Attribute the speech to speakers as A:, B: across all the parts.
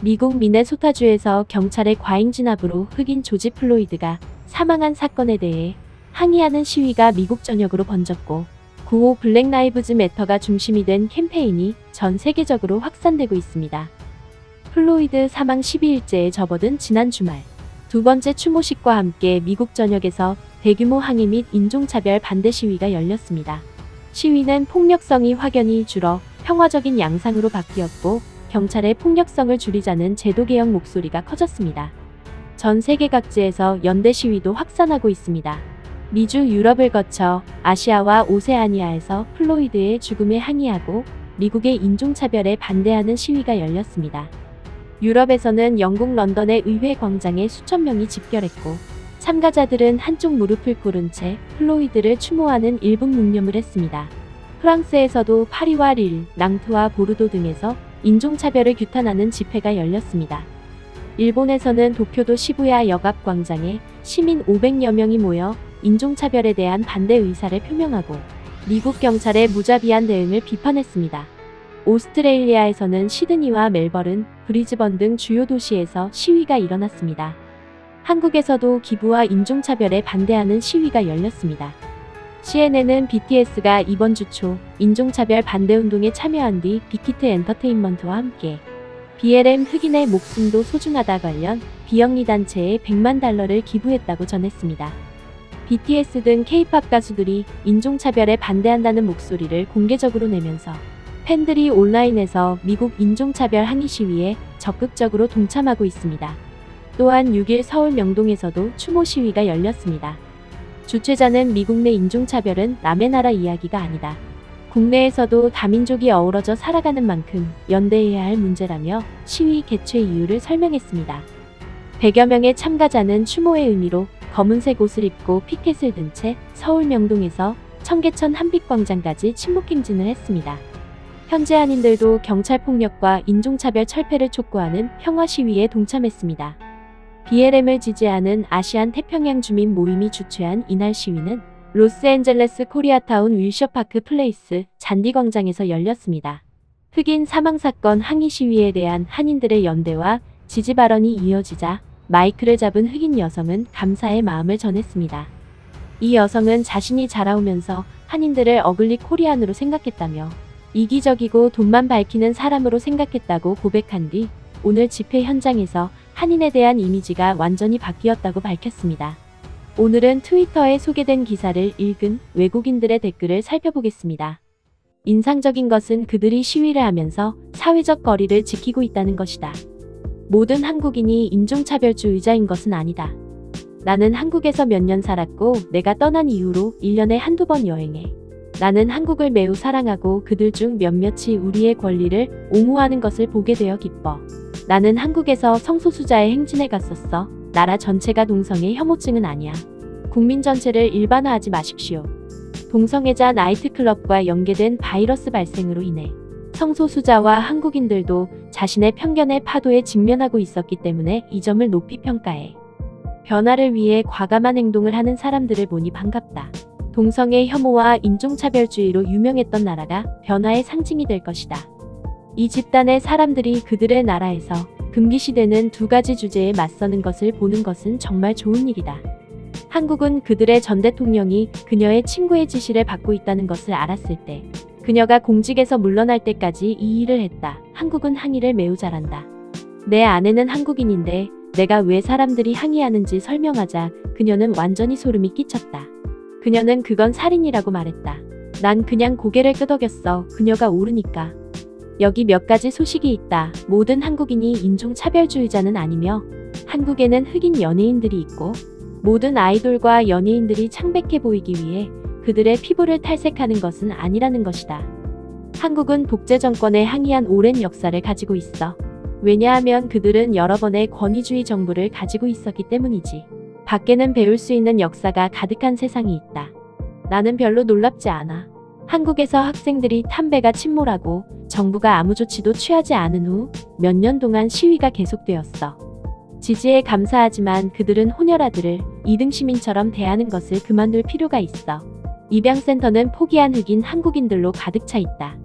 A: 미국 미네소타주에서 경찰의 과잉 진압으로 흑인 조지 플로이드가 사망한 사건에 대해 항의하는 시위가 미국 전역으로 번졌고 9호 블랙 라이브즈 매터가 중심이 된 캠페인이 전 세계적으로 확산되고 있습니다. 플로이드 사망 12일째에 접어든 지난 주말, 두 번째 추모식과 함께 미국 전역에서 대규모 항의 및 인종차별 반대 시위가 열렸습니다. 시위는 폭력성이 확연히 줄어 평화적인 양상으로 바뀌었고 경찰의 폭력성을 줄이자는 제도 개혁 목소리가 커졌습니다. 전 세계 각지에서 연대 시위도 확산하고 있습니다. 미주 유럽을 거쳐 아시아와 오세아니아에서 플로이드의 죽음에 항의하고 미국의 인종차별에 반대하는 시위가 열렸습니다. 유럽에서는 영국 런던의 의회 광장에 수천 명이 집결했고 참가자들은 한쪽 무릎을 꿇은 채 플로이드를 추모하는 1분 묵념을 했습니다. 프랑스에서도 파리와 릴, 낭트와 보르도 등에서 인종차별을 규탄하는 집회가 열렸습니다. 일본에서는 도쿄도 시부야 역앞 광장에 시민 500여 명이 모여 인종차별에 대한 반대 의사를 표명하고 미국 경찰의 무자비한 대응을 비판했습니다. 오스트레일리아에서는 시드니와 멜버른, 브리즈번 등 주요 도시에서 시위가 일어났습니다. 한국에서도 기부와 인종차별에 반대하는 시위가 열렸습니다. CNN은 BTS가 이번 주 초 인종차별 반대운동에 참여한 뒤 빅히트 엔터테인먼트와 함께 BLM 흑인의 목숨도 소중하다 관련 비영리 단체에 100만 달러를 기부했다고 전했습니다. BTS 등 K-팝 가수들이 인종차별에 반대한다는 목소리를 공개적으로 내면서 팬들이 온라인에서 미국 인종차별 항의 시위에 적극적으로 동참하고 있습니다. 또한 6일 서울 명동에서도 추모 시위가 열렸습니다. 주최자는 미국 내 인종차별은 남의 나라 이야기가 아니다. 국내에서도 다민족이 어우러져 살아가는 만큼 연대해야 할 문제라며 시위 개최 이유를 설명했습니다. 100여 명의 참가자는 추모의 의미로 검은색 옷을 입고 피켓을 든 채 서울 명동에서 청계천 한빛광장까지 침묵행진을 했습니다. 현재 한인들도 경찰 폭력과 인종차별 철폐를 촉구하는 평화 시위에 동참했습니다. BLM을 지지하는 아시안 태평양 주민 모임이 주최한 이날 시위는 로스앤젤레스 코리아타운 윌셔파크 플레이스 잔디광장에서 열렸습니다. 흑인 사망사건 항의 시위에 대한 한인들의 연대와 지지 발언이 이어지자 마이크를 잡은 흑인 여성은 감사의 마음을 전했습니다. 이 여성은 자신이 자라오면서 한인들을 어글리 코리안으로 생각했다며 이기적이고 돈만 밝히는 사람으로 생각했다고 고백한 뒤 오늘 집회 현장에서 한인에 대한 이미지가 완전히 바뀌었다고 밝혔습니다. 오늘은 트위터에 소개된 기사를 읽은 외국인들의 댓글을 살펴보겠습니다. 인상적인 것은 그들이 시위를 하면서 사회적 거리를 지키고 있다는 것이다. 모든 한국인이 인종차별주의자인 것은 아니다. 나는 한국에서 몇 년 살았고 내가 떠난 이후로 1년에 한두 번 여행해. 나는 한국을 매우 사랑하고 그들 중 몇몇이 우리의 권리를 옹호하는 것을 보게 되어 기뻐. 나는 한국에서 성소수자의 행진에 갔었어. 나라 전체가 동성애 혐오증은 아니야. 국민 전체를 일반화하지 마십시오. 동성애자 나이트클럽과 연계된 바이러스 발생으로 인해 성소수자와 한국인들도 자신의 편견의 파도에 직면하고 있었기 때문에 이 점을 높이 평가해. 변화를 위해 과감한 행동을 하는 사람들을 보니 반갑다. 동성애 혐오와 인종차별주의로 유명했던 나라가 변화의 상징이 될 것이다. 이 집단의 사람들이 그들의 나라에서 금기시되는 두 가지 주제에 맞서는 것을 보는 것은 정말 좋은 일이다. 한국은 그들의 전 대통령이 그녀의 친구의 지시를 받고 있다는 것을 알았을 때 그녀가 공직에서 물러날 때까지 이 일을 했다. 한국은 항의를 매우 잘한다. 내 아내는 한국인인데 내가 왜 사람들이 항의하는지 설명하자 그녀는 완전히 소름이 끼쳤다. 그녀는 그건 살인이라고 말했다. 난 그냥 고개를 끄덕였어. 그녀가 옳으니까. 여기 몇 가지 소식이 있다. 모든 한국인이 인종차별주의자는 아니며 한국에는 흑인 연예인들이 있고 모든 아이돌과 연예인들이 창백해 보이기 위해 그들의 피부를 탈색하는 것은 아니라는 것이다. 한국은 독재 정권에 항의한 오랜 역사를 가지고 있어. 왜냐하면 그들은 여러 번의 권위주의 정부를 가지고 있었기 때문이지. 밖에는 배울 수 있는 역사가 가득한 세상이 있다. 나는 별로 놀랍지 않아. 한국에서 학생들이 탐배가 침몰하고 정부가 아무 조치도 취하지 않은 후 몇 년 동안 시위가 계속되었어. 지지에 감사하지만 그들은 혼혈아들을 2등 시민처럼 대하는 것을 그만둘 필요가 있어. 입양센터는 포기한 흑인 한국인들로 가득 차 있다.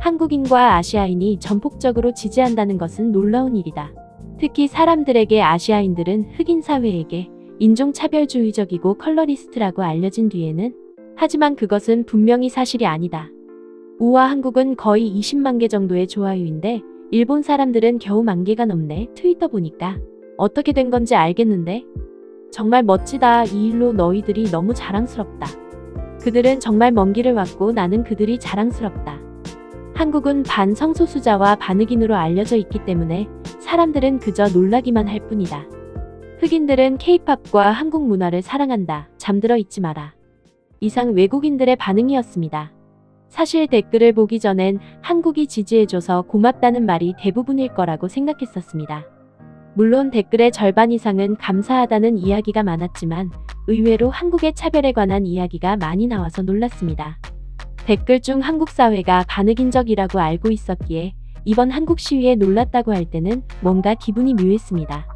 A: 한국인과 아시아인이 전폭적으로 지지한다는 것은 놀라운 일이다. 특히 사람들에게 아시아인들은 흑인 사회에게 인종차별주의적이고 컬러리스트라고 알려진 뒤에는 하지만 그것은 분명히 사실이 아니다. 우와 한국은 거의 20만 개 정도의 좋아요인데 일본 사람들은 겨우 10,000개가 넘네. 트위터 보니까 어떻게 된 건지 알겠는데? 정말 멋지다. 이 일로 너희들이 너무 자랑스럽다. 그들은 정말 먼 길을 왔고 나는 그들이 자랑스럽다. 한국은 반성소수자와 반흑인으로 알려져 있기 때문에 사람들은 그저 놀라기만 할 뿐이다. 흑인들은 케이팝과 한국 문화를 사랑한다. 잠들어 있지 마라. 이상 외국인들의 반응이었습니다. 사실 댓글을 보기 전엔 한국이 지지해줘서 고맙다는 말이 대부분일 거라고 생각했었습니다. 물론 댓글의 절반 이상은 감사하다는 이야기가 많았지만 의외로 한국의 차별에 관한 이야기가 많이 나와서 놀랐습니다. 댓글 중 한국 사회가 반흑인적이라고 알고 있었기에 이번 한국 시위에 놀랐다고 할 때는 뭔가 기분이 묘했습니다.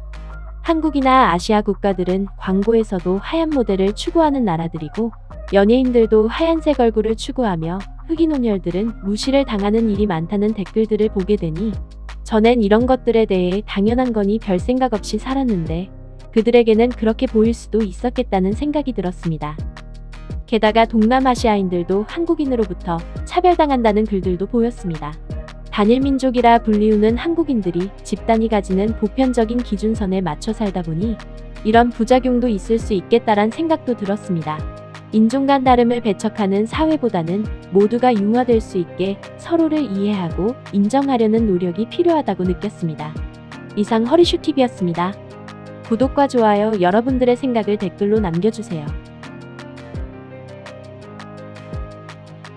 A: 한국이나 아시아 국가들은 광고에서도 하얀 모델을 추구하는 나라들이고 연예인들도 하얀색 얼굴을 추구하며 흑인 온열들은 무시를 당하는 일이 많다는 댓글들을 보게 되니 전엔 이런 것들에 대해 당연한 거니 별 생각 없이 살았는데 그들에게는 그렇게 보일 수도 있었겠다는 생각이 들었습니다. 게다가 동남아시아인들도 한국인으로부터 차별당한다는 글들도 보였습니다. 단일민족이라 불리우는 한국인들이 집단이 가지는 보편적인 기준선에 맞춰 살다 보니 이런 부작용도 있을 수 있겠다란 생각도 들었습니다. 인종 간 다름을 배척하는 사회보다는 모두가 융화될 수 있게 서로를 이해하고 인정하려는 노력이 필요하다고 느꼈습니다. 이상 허리슈TV였습니다. 구독과 좋아요, 여러분들의 생각을 댓글로 남겨주세요.